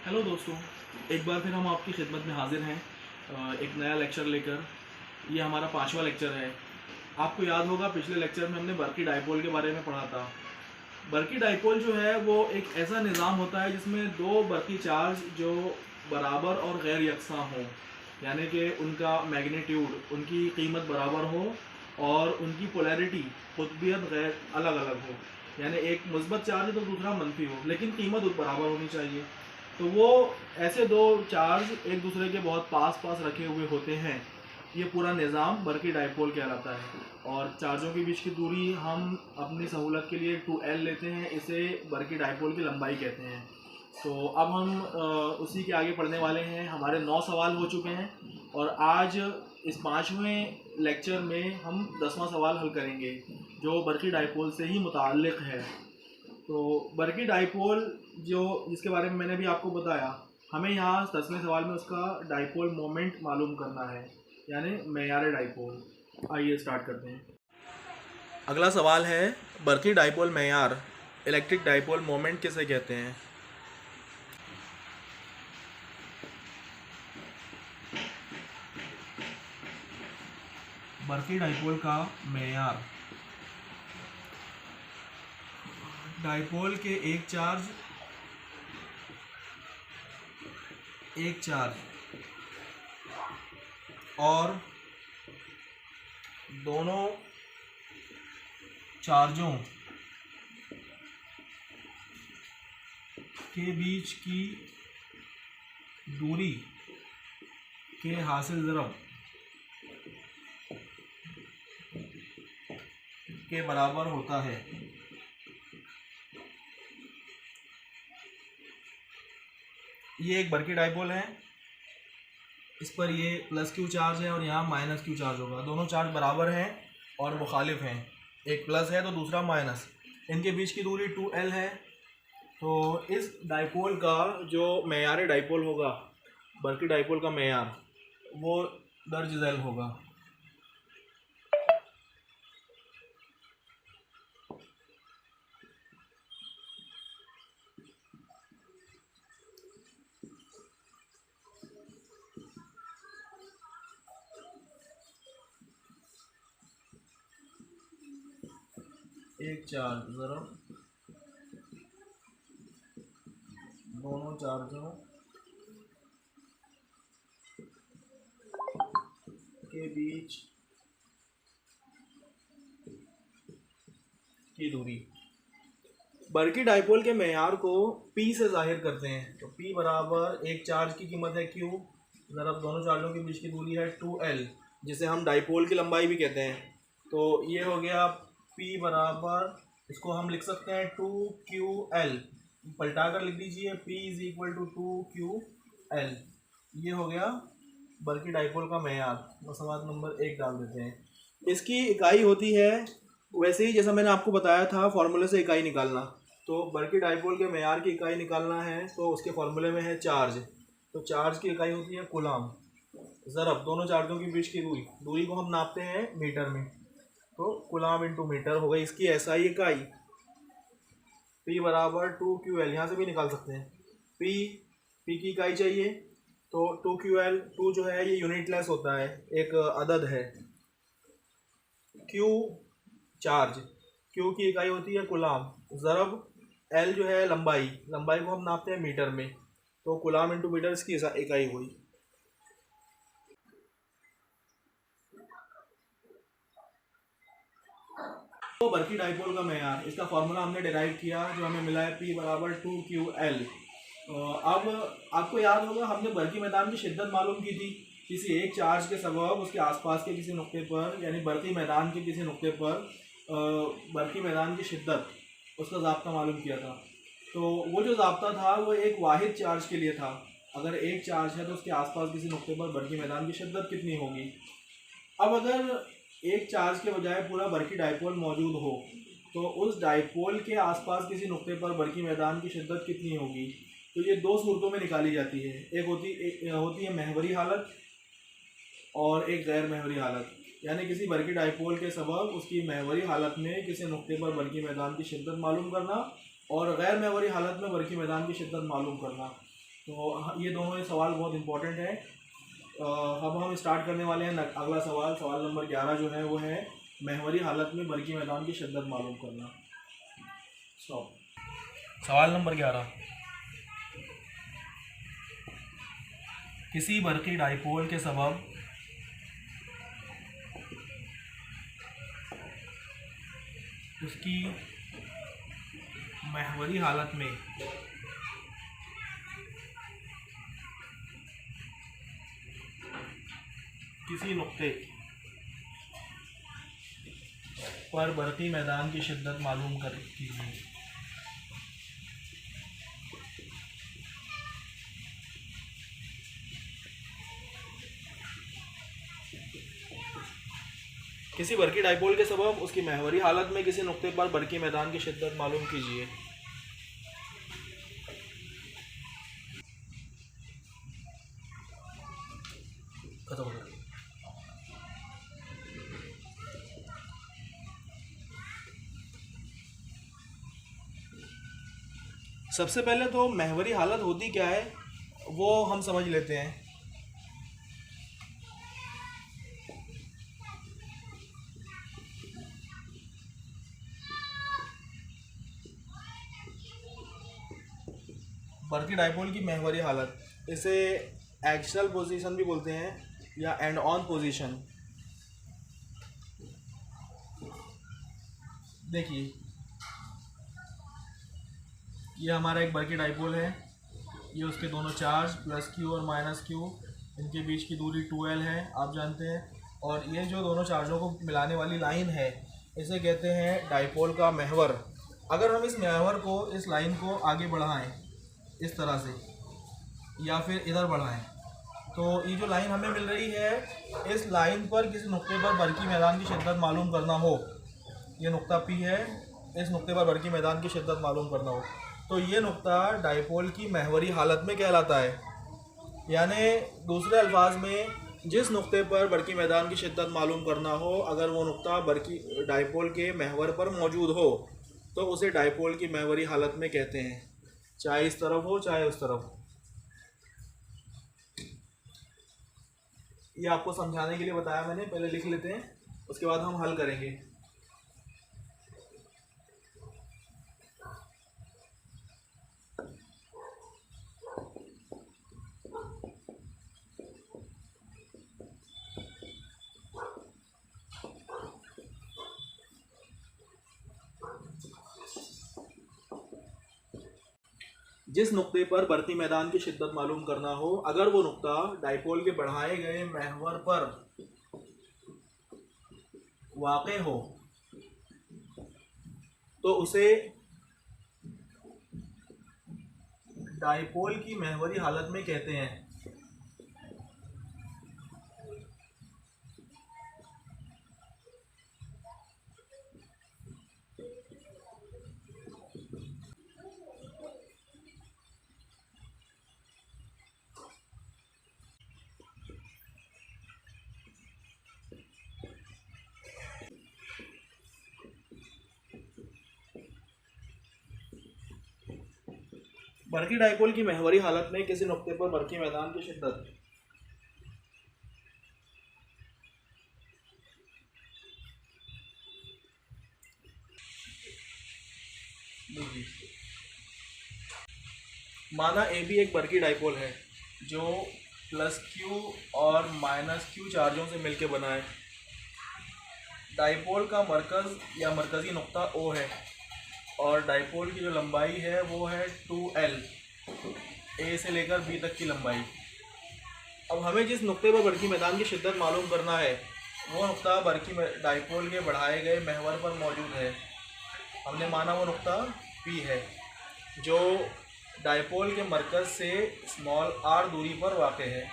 Hello दोस्तों, एक बार फिर हम आपकी खिदमत में हाजिर हैं एक नया लेक्चर लेकर। ये हमारा 5वां लेक्चर है। आपको याद होगा पिछले लेक्चर में हमने बर्की डाइपोल के बारे में पढ़ा था। बर्की डाइपोल जो है वो एक ऐसा निज़ाम होता है जिसमें दो बर्की चार्ज जो बराबर और गैर यकसा हों, यानी कि उनका मैग्नीट्यूड, उनकी कीमत बराबर हो और उनकी पोलैरिटी, कुतबियत गैर अलग अलग हो। यानी एक मुस्बत चार्ज है तो दूसरा मनफी हो, लेकिन कीमत बराबर होनी चाहिए। तो वो ऐसे दो चार्ज एक दूसरे के बहुत पास पास रखे हुए होते हैं। ये पूरा निज़ाम बर्की डाइपोल कहलाता है। और चार्जों के बीच की दूरी हम अपनी सहूलत के लिए 2L लेते हैं। इसे बर्की डाइपोल की लंबाई कहते हैं। तो अब हम उसी के आगे पढ़ने वाले हैं। हमारे 9 सवाल हो चुके हैं और आज इस 5वें लेक्चर में हम 10वां सवाल हल करेंगे जो बर्की डाइपोल से ही मुताल्लिक़ है। तो बर्की डाइपोल जो जिसके बारे में मैंने भी आपको बताया, हमें यहाँ 10वें सवाल में उसका डाइपोल मोमेंट मालूम करना है, यानी मेयार डाइपोल। आइए स्टार्ट करते हैं। अगला सवाल है बर्की डाइपोल मेयार, इलेक्ट्रिक डाइपोल मोमेंट किसे कहते हैं। बर्की डाइपोल का मेयार, डाइपोल के एक चार्ज और दोनों चार्जों के बीच की दूरी के हासिल ज़रब के बराबर होता है। ये एक बर्की डाइपोल है। इस पर ये प्लस क्यू चार्ज है और यहाँ माइनस क्यू चार्ज होगा। दोनों चार्ज बराबर हैं और मुखालिफ हैं। एक प्लस है तो दूसरा माइनस। इनके बीच की दूरी 2L है। तो इस डाइपोल का जो मेयार डाइपोल होगा, बर्की डाइपोल का मेयार, वो दर्ज झैल होगा। एक चार्ज ज़रब दोनों चार्जों के बीच की दूरी। बर्की डाइपोल के मेयार को P से जाहिर करते हैं। तो P बराबर एक चार्ज की कीमत है Q ज़रब दोनों चार्जों के बीच की दूरी है 2L, जिसे हम डाइपोल की लंबाई भी कहते हैं। तो ये हो गया P बराबर, इसको हम लिख सकते हैं 2QL। पलटा कर लिख दीजिए, P is equal to 2QL। ये हो गया बर्की डाइपोल का मेयार। तो सवाल नंबर 1 डाल देते हैं। इसकी इकाई होती है वैसे ही जैसा मैंने आपको बताया था, फार्मूले से इकाई निकालना। तो बर्की डाइपोल के मेयार की इकाई निकालना है तो उसके फार्मूले में है चार्ज। तो चार्ज की इकाई होती है कूलम ज़रब दोनों चार्जों के बीच की दूरी को हम नापते हैं मीटर में। तो कूलम इंटू मीटर हो गई इसकी SI इकाई। P बराबर 2QL, यहाँ से भी निकाल सकते हैं। P की इकाई चाहिए तो 2QL, 2 जो है ये यूनिटलेस होता है, एक अदद है। Q चार्ज, Q की इकाई होती है कूलम ज़रब L जो है लंबाई को हम नापते हैं मीटर में। तो कूलम इंटू मीटर इसकी इकाई हुई। तो बर्की डाइपोल का मेयार, इसका फॉर्मूला हमने डिराइव किया जो हमें मिला है P बराबर 2QL। अब आपको याद होगा हमने बर्की मैदान की शिद्दत मालूम की थी। किसी एक चार्ज के सबब उसके आसपास के किसी नुक्ते पर, यानी बर्की मैदान के किसी नुक्ते पर बर्की मैदान की शिद्दत, उसका ज़ाब्ता मालूम किया था। तो वो जो ज़ाब्ता था वो एक वाहिद चार्ज के लिए था। अगर एक चार्ज है तो उसके आसपास किसी नुक्ते पर बर्की मैदान की शिद्दत कितनी होगी। अब अगर एक चार्ज के बजाय पूरा बर्की डाइपोल मौजूद हो तो उस डाइपोल के आसपास किसी नुक्ते पर बर्की मैदान की शिद्दत कितनी होगी। तो ये दो सूरतों में निकाली जाती है। एक होती है महवरी हालत और एक गैर महवरी हालत। यानी किसी बर्की डाइपोल के सबब उसकी महवरी हालत में किसी नुक्ते पर बर्की मैदान की शिद्दत मालूम करना और गैर महवरी हालत में बर्की मैदान की शिद्दत मालूम करना। तो ये दोनों सवाल बहुत इंपॉर्टेंट है। अब हम स्टार्ट करने वाले हैं अगला सवाल। सवाल नंबर 11 जो है वो है महवरी हालत में बरकी मैदान की शिद्दत मालूम करना। सवाल नंबर 11, किसी बरकी डाइपोल के सबब उसकी महवरी हालत में किसी नुक्ते पर बरकी मैदान की शिद्दत मालूम कर कीजिए। किसी बरकी डाइपोल के सबब उसकी महवरी हालत में किसी नुक्ते पर बरकी मैदान की शिद्दत मालूम कीजिए। सबसे पहले तो महवरी हालत होती क्या है वो हम समझ लेते हैं। बरकी डाइपोल की महवरी हालत, इसे एक्सियल पोजीशन भी बोलते हैं या एंड ऑन पोजीशन। देखिए ये हमारा एक बरकी डाइपोल है, ये उसके दोनों चार्ज प्लस क्यू और माइनस क्यू, इनके बीच की दूरी 2L है आप जानते हैं। और ये जो दोनों चार्जों को मिलाने वाली लाइन है इसे कहते हैं डाइपोल का महवर। अगर हम इस महवर को, इस लाइन को आगे बढ़ाएं इस तरह से या फिर इधर बढ़ाएं, तो ये जो लाइन हमें मिल रही है, इस लाइन पर किसी नुक्ते पर बरकी मैदान की शिद्दत मालूम करना हो, ये नुक्ता P है, इस नुक्ते पर बरकी मैदान की शिद्दत मालूम करना हो, तो ये नुक्ता डाइपोल की महवरी हालत में कहलाता है। यानी दूसरे अल्फाज में जिस नुक्ते पर बरकी मैदान की शिद्दत मालूम करना हो, अगर वो नुक्ता बरकी डाइपोल के महवर पर मौजूद हो तो उसे डाइपोल की महवरी हालत में कहते हैं, चाहे इस तरफ हो चाहे उस तरफ। ये आपको समझाने के लिए बताया मैंने, पहले लिख लेते हैं उसके बाद हम हल करेंगे। जिस नुक्ते पर बरकी मैदान की शिद्दत मालूम करना हो, अगर वो नुक्ता डाइपोल के बढ़ाए गए महवर पर वाक़े हो तो उसे डाइपोल की महवरी हालत में कहते हैं। बरकी डाइपोल की महवरी हालत में किसी नुक्ते पर बरकी मैदान की शिद्दत, माना ए बी एक बरकी डाइपोल है जो प्लस क्यू और माइनस क्यू चार्जों से मिलकर बना है। डाइपोल का मरकज़ या मरकज़ी नुक्ता O है और डाइपोल की जो लंबाई है वो है 2L, A से लेकर B तक की लंबाई। अब हमें जिस नुक्ते पर बरकी मैदान की शिद्दत मालूम करना है वो नुक्ता बरकी डाइपोल के बढ़ाए गए महवर पर मौजूद है। हमने माना वो नुक्ता P है जो डाइपोल के मरकज़ से स्मॉल r दूरी पर वाक़ है।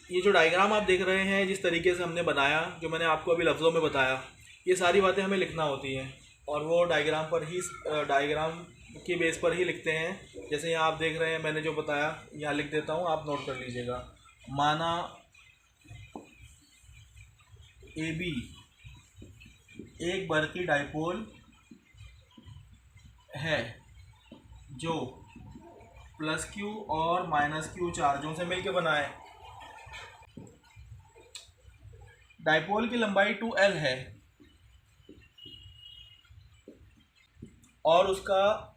ये जो डायग्राम आप देख रहे हैं, जिस तरीके से हमने बनाया, जो मैंने आपको अभी लफ्ज़ों में बताया, ये सारी बातें हमें लिखना होती हैं और वो डायग्राम की बेस पर ही लिखते हैं। जैसे यहाँ आप देख रहे हैं, मैंने जो बताया यहाँ लिख देता हूँ, आप नोट कर लीजिएगा। माना ए बी एक बरकी डाइपोल है जो प्लस क्यू और माइनस क्यू चार्जों से मिलकर बना है। डाइपोल की लंबाई 2L है और उसका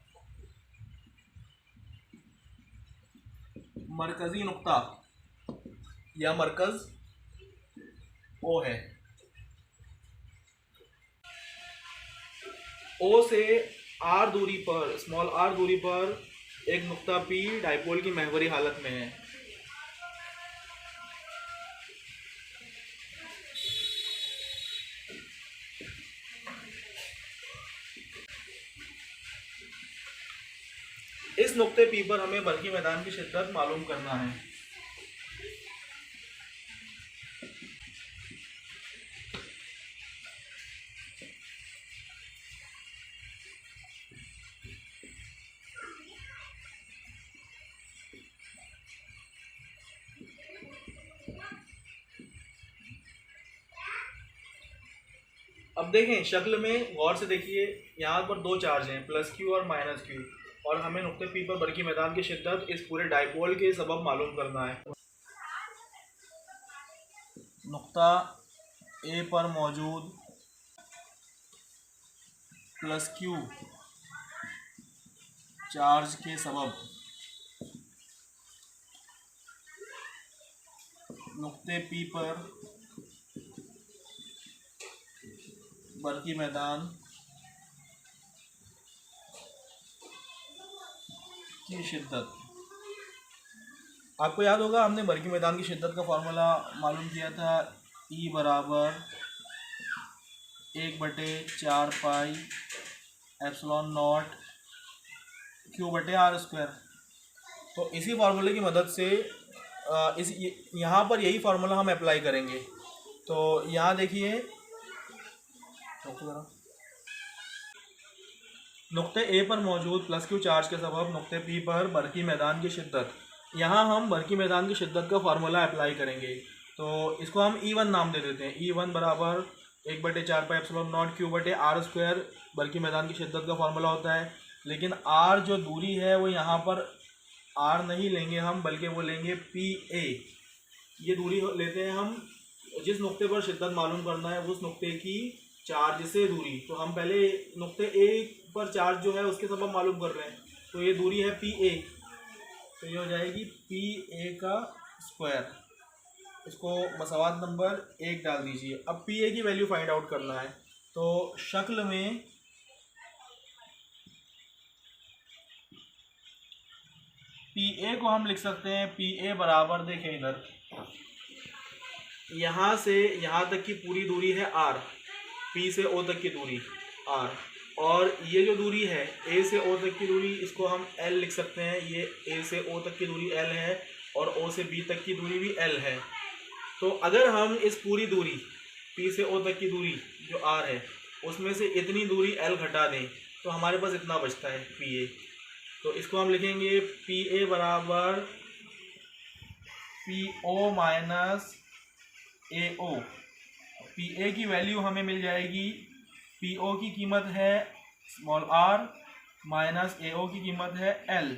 मरकजी नुक्ता या मरकज O है। O से R दूरी पर, स्मॉल r दूरी पर एक नुक्ता P डाइपोल की महवरी हालत में है। इस नुक्ते P पर हमें बरकी मैदान की शिद्दत मालूम करना है। अब देखें शक्ल में गौर से देखिए, यहाँ पर दो चार्ज हैं, प्लस क्यू और माइनस क्यू, और हमें नुक्ते P पर बरकी मैदान की शिद्दत इस पूरे डाइपोल के सबब मालूम करना है। नुक्ता A पर मौजूद प्लस क्यू चार्ज के सबब नुक्ते P पर बरकी मैदान की शिद्दत। आपको याद होगा हमने बरकी मैदान की शिद्दत का फॉर्मूला मालूम किया था, E बराबर 1/4 पाई एप्सिलॉन नॉट Q/r²। तो इसी फार्मूले की मदद से इस यहाँ पर यही फार्मूला हम अप्लाई करेंगे। तो यहाँ देखिए नुक्ते A पर मौजूद प्लस क्यू चार्ज के सबब नुक्ते P पर बरकी मैदान की शिद्दत, यहाँ हम बरकी मैदान की शिद्दत का फार्मूला अप्लाई करेंगे। तो इसको हम E1 नाम दे देते हैं। E1 बराबर 1/4 पाई एप्सिलॉन नॉट Q/r² बरकी मैदान की शिद्दत का फार्मूला होता है। लेकिन R जो दूरी है वो यहाँ पर R नहीं लेंगे हम, बल्कि वो लेंगे PA। ये दूरी लेते हैं हम, जिस नुक्ते पर शिद्दत मालूम करना है उस नुक्ते की चार्ज से दूरी। तो हम पहले नुक्ते A पर चार्ज जो है उसके सबब मालूम कर रहे हैं, तो ये दूरी है PA, तो ये हो जाएगी PA का स्क्वायर। इसको मसावात नंबर 1 डाल दीजिए। अब PA की वैल्यू फाइंड आउट करना है। तो शक्ल में PA को हम लिख सकते हैं, PA बराबर देखें इधर, यहाँ से यहाँ तक की पूरी दूरी है R, P से O तक की दूरी R, और ये जो दूरी है A से O तक की दूरी, इसको हम L लिख सकते हैं। ये A से O तक की दूरी L है और O से B तक की दूरी भी L है। तो अगर हम इस पूरी दूरी P से O तक की दूरी जो R है उसमें से इतनी दूरी L घटा दें तो हमारे पास इतना बचता है PA। तो इसको हम लिखेंगे PA बराबर PO माइनस AO। PA की वैल्यू हमें मिल जाएगी, PO की कीमत है स्मॉल r माइनस AO की कीमत है L।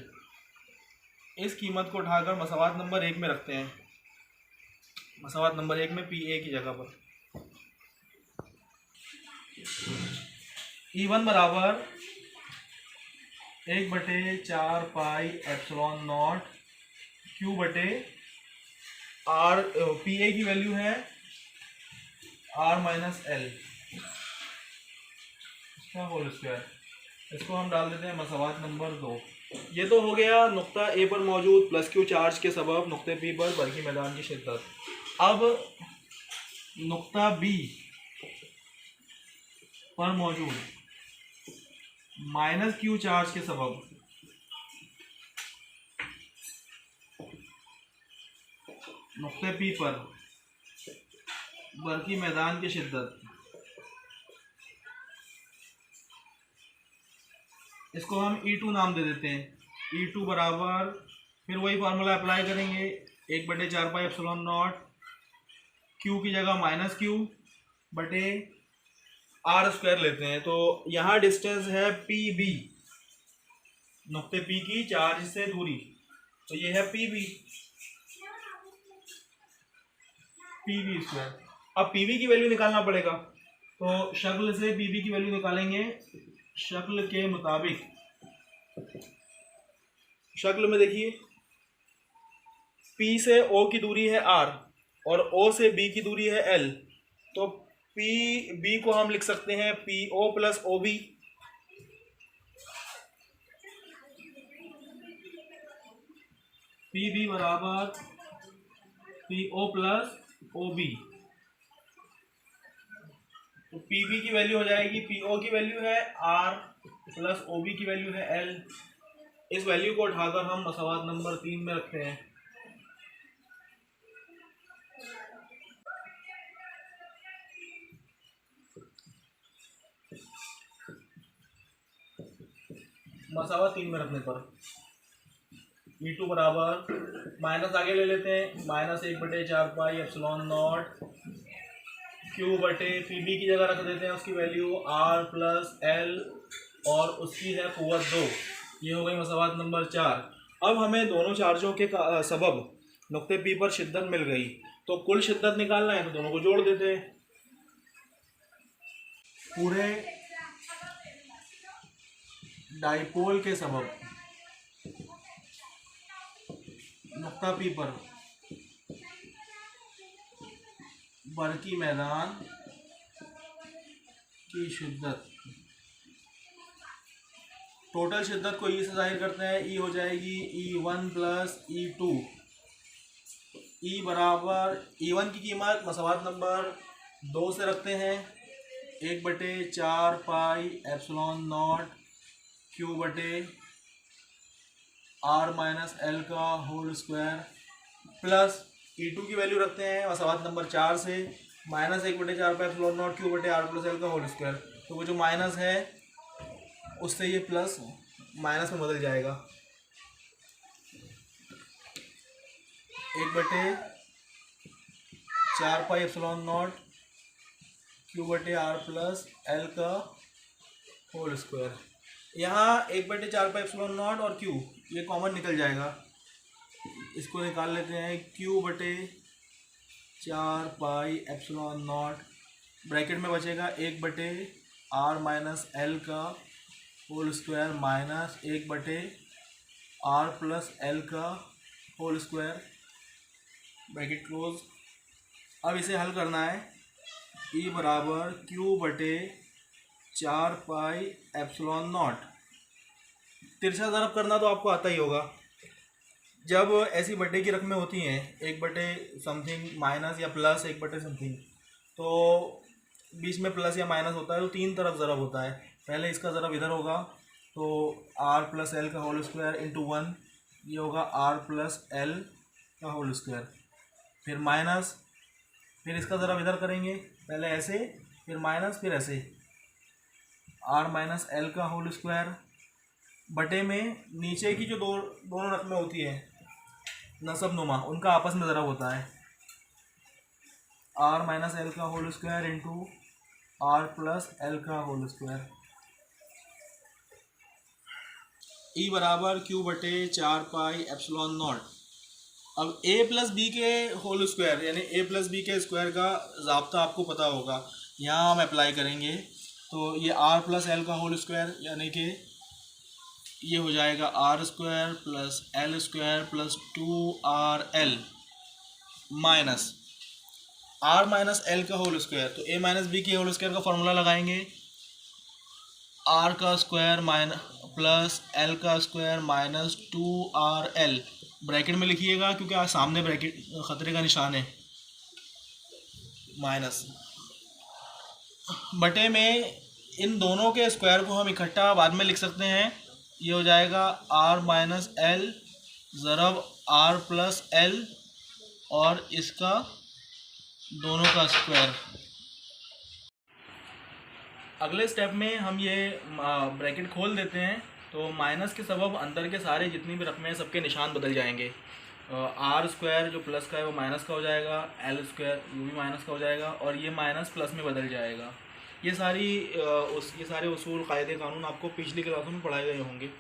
इस कीमत को उठाकर मसावात नंबर 1 में रखते हैं। मसावात नंबर 1 में PA की जगह पर E1 बराबर 1/4 पाई एप्सिलॉन नॉट Q/r। PA की वैल्यू है R माइनस L इसका होल स्क्वायर। इसको हम डाल देते हैं मसावात नंबर 2। ये तो हो गया नुक्ता A पर मौजूद प्लस क्यू चार्ज के सबब नुक्ते P पर बरकी मैदान की शिद्दत। अब नुक्ता B पर मौजूद माइनस क्यू चार्ज के सबब नुक्ते P पर बरकी मैदान की शिद्दत, इसको हम E2 नाम दे देते हैं। E2 बराबर फिर वही फार्मूला अप्लाई करेंगे, 1/4 पाई एप्सिलॉन नॉट Q की जगह माइनस Q/r² लेते हैं। तो यहाँ डिस्टेंस है PB, नुक्ते P की चार्ज से दूरी, तो ये है PV, PV स्क्वायर। अब PV की वैल्यू निकालना पड़ेगा, तो शक्ल से PV की वैल्यू निकालेंगे। शक्ल के मुताबिक, शक्ल में देखिए P से O की दूरी है R और O से B की दूरी है L, तो PB को हम लिख सकते हैं PO प्लस OB। PB बराबर PO प्लस OB, तो PB की वैल्यू हो जाएगी, PO की वैल्यू है R प्लस OB की वैल्यू है L। इस वैल्यू को उठाकर हम मसवात नंबर 3 में रखते हैं। मसावा 3 में रखने पर V2 बराबर माइनस आगे ले लेते हैं, -1/4 Q बटे PB की जगह रख देते हैं उसकी वैल्यू R प्लस L और उसकी है कुव्वत 2। ये हो गई मसावात नंबर 4। अब हमें दोनों चार्जों के सबब नुक्ते P पर शिद्दत मिल गई, तो कुल शिद्दत निकालना है तो दोनों को जोड़ देते हैं। पूरे डाइपोल के सबब नुक्ता P पर बरकी मैदान की शिद्दत, टोटल शिद्दत को E से जाहिर करते हैं। E हो जाएगी E1 प्लस E2। E बराबर E1 की कीमत मसवात नंबर 2 से रखते हैं, 1/4 पाई एप्सिलॉन नॉट Q बटे R माइनस L का होल स्क्वायर प्लस E2 की वैल्यू रखते हैं मसवात नंबर 4 से, -1/4 पाई एप्सिलॉन नॉट Q बटे R प्लस L का होल स्क्वायर। तो वो जो माइनस है उससे ये प्लस माइनस में बदल जाएगा, 1/4 पाई एप्सिलॉन नॉट Q बटे R प्लस L का होल स्क्वायर। यहाँ 1/4 पाई एप्सिलॉन नॉट और Q ये कॉमन निकल जाएगा, इसको निकाल लेते हैं। Q बटे 4 पाई एप्सिलॉन नॉट ब्रैकेट में बचेगा 1/R माइनस L का whole square minus 1/R plus L का होल स्क्वायर, ब्रैकेट क्लोज। अब इसे हल करना है। E बराबर Q बटे 4 पाई एप्सिलॉन नॉट, तिरछा ज़रब करना तो आपको आता ही होगा। जब ऐसी बटे की रकमें होती हैं 1/समथिंग माइनस या प्लस 1/समथिंग, तो बीच में प्लस या माइनस होता है तो 3 तरफ ज़रब होता है। पहले इसका ज़रब इधर होगा तो R प्लस L का होल स्क्वायर इंटू 1, ये होगा R प्लस L का होल स्क्वायर, फिर माइनस, फिर इसका ज़रब इधर करेंगे, पहले ऐसे फिर माइनस फिर ऐसे, R माइनस L का होल स्क्वायर बटे में नीचे की जो दोनों रकमें होती हैं नसब नुमा, उनका आपस में ज़रब होता है, R माइनस L का whole square into R plus L का होल स्क्वायर। E बराबर Q बटे 4 पाई एप्सिलॉन नॉट। अब A प्लस बी के होल स्क्वायर यानी A प्लस बी के स्क्वायर का ज़ाब्ता आपको पता होगा, यहाँ हम अप्लाई करेंगे तो ये R प्लस L का होल स्क्वायर यानी कि ये हो जाएगा R square plus L square plus 2RL minus R minus L का होल स्क्वायर, तो A माइनस बी के होल स्क्वायर का फॉर्मूला लगाएंगे, R का स्क्वायर प्लस L का स्क्वायर माइनस 2RL, ब्रैकेट में लिखिएगा क्योंकि आज सामने ब्रैकेट ख़तरे का निशान है, माइनस बटे में इन दोनों के स्क्वायर को हम इकट्ठा बाद में लिख सकते हैं। ये हो जाएगा R minus L ज़रब R plus L और इसका दोनों का स्क्वायर। अगले स्टेप में हम ये ब्रैकेट खोल देते हैं तो माइनस के सबब अंदर के सारे जितनी भी रकमें हैं सबके निशान बदल जाएंगे। R स्क्वायर जो प्लस का है वो माइनस का हो जाएगा, L स्क्वायर वो भी माइनस का हो जाएगा और ये माइनस प्लस में बदल जाएगा। ये सारे उसूल कायदे कानून आपको पिछली क्लासों में पढ़ाए गए होंगे।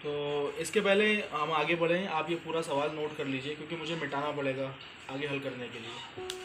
तो इसके पहले हम आगे बढ़ें, आप ये पूरा सवाल नोट कर लीजिए क्योंकि मुझे मिटाना पड़ेगा आगे हल करने के लिए।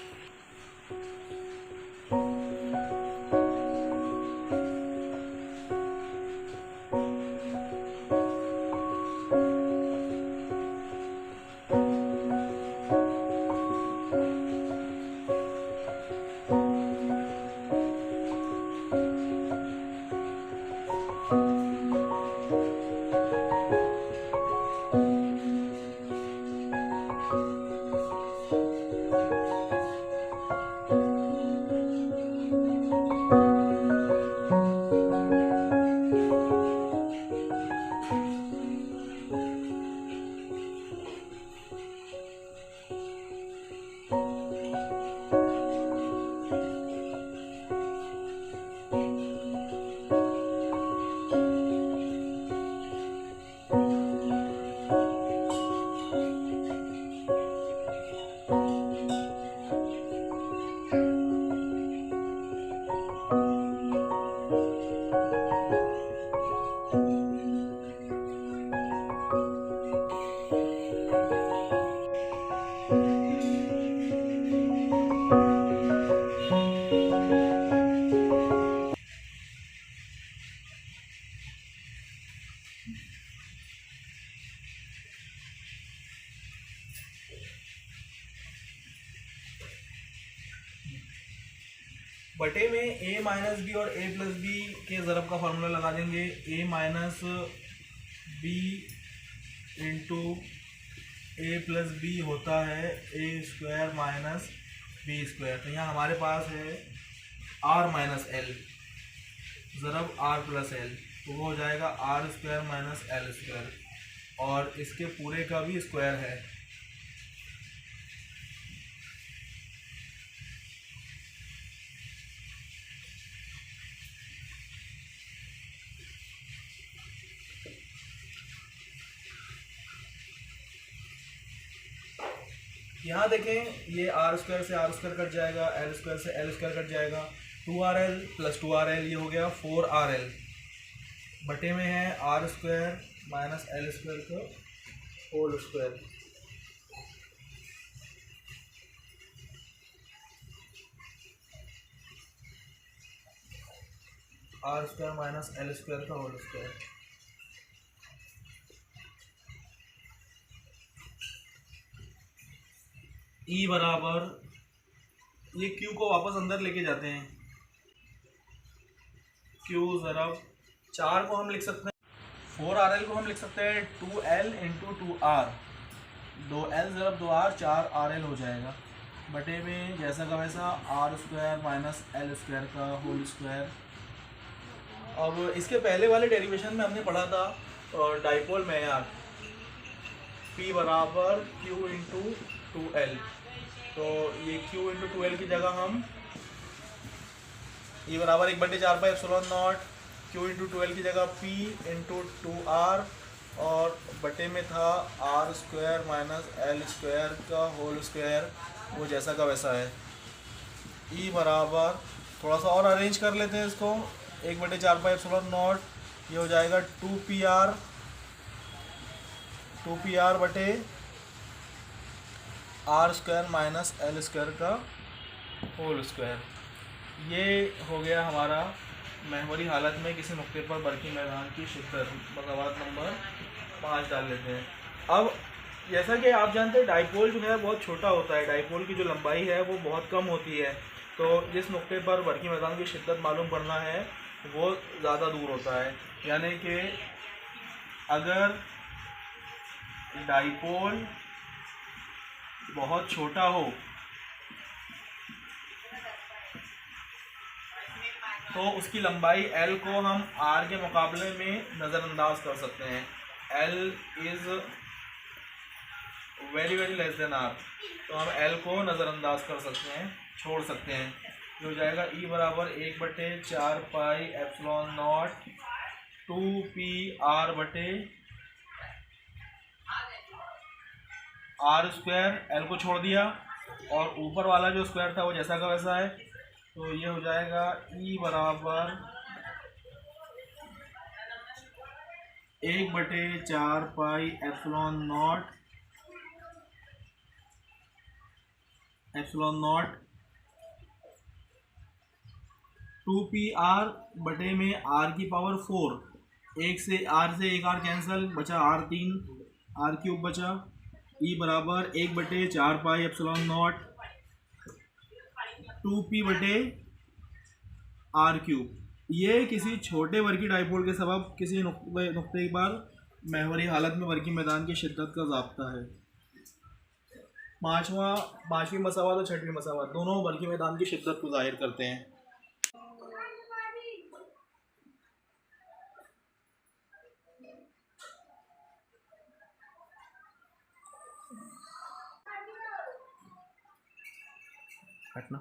बटे में a माइनस बी और a प्लस बी के ज़रब का फार्मूला लगा देंगे। a minus B into A plus B होता है A square minus B square. तो यहाँ हमारे पास है r माइनस एल ज़रब r प्लस एल, तो वो हो जाएगा R square minus L square, और इसके पूरे का भी स्क्वायर है। यहाँ देखें, ये आर स्क्वायर से आर स्क्वायर कट जाएगा, एल स्क्वायर से एल स्क्वायर कट जाएगा, 2rl प्लस 2rl ये हो गया 4rl, बटे में है R square minus L square का whole square. R square minus L square का होल स्क्वायर। ई बराबर, ये क्यू को वापस अंदर लेके जाते हैं, क्यू ज़रब 4 को हम लिख सकते हैं, 4rl को हम लिख सकते हैं 2l into 2r, 2l ज़रब 2r 4rl हो जाएगा, बटे में जैसा का वैसा R square minus L square का होल स्क्वायर। अब इसके पहले वाले डेरिवेशन में हमने पढ़ा था डाइपोल मेयार, P बराबर Q इंटू 2l, तो ये Q इंटू 2l की जगह हम ये बराबर 1/4πε0 Q इंटू 2l की जगह P इंटू 2r, और बटे में था R square minus L square का होल स्क्वायर, वो जैसा का वैसा है। ई बराबर, थोड़ा सा और अरेंज कर लेते हैं इसको, 1/4πε0 ये हो जाएगा 2pr बटे R square minus L square का होल स्क्वायर। ये हो गया हमारा महवरी हालत में किसी नुक्ते पर बरकी मैदान की शिद्दत, बगावत नंबर 5 डाल लेते हैं। अब जैसा कि आप जानते हैं डाइपोल जो है बहुत छोटा होता है, डाइपोल की जो लंबाई है वो बहुत कम होती है, तो जिस नुक्ते पर बरकी मैदान की शिद्दत मालूम करना है वो ज़्यादा दूर होता है। यानी कि अगर डाइपोल बहुत छोटा हो तो उसकी लंबाई L को हम R के मुकाबले में नज़रअंदाज कर सकते हैं। L is very very less than R, तो हम L को नज़रअंदाज कर सकते हैं, छोड़ सकते हैं। जो हो जाएगा E बराबर 1/4πε0 2pr बटे आर स्क्वायर, एल को छोड़ दिया, और ऊपर वाला जो स्क्वायर था वो जैसा का वैसा है, तो ये हो जाएगा ई बराबर 1/4 पाई एप्सिलॉन नॉट 2 पी आर बटे में r⁴, एक से एक आर कैंसिल, बचा r³ बचा। ई बराबर 1/4 पाई एप्सिलॉन नॉट 2p/r³। ये किसी छोटे वर्की डाइपोल के सबब किसी नुक्ते पर महवरी हालत में वर्की मैदान की शिद्दत का ज़ाब्ता है। पाँचवीं मसावत और छठवीं मसावत दोनों वर्की मैदान की शिद्दत को ज़ाहिर करते हैं। काटना।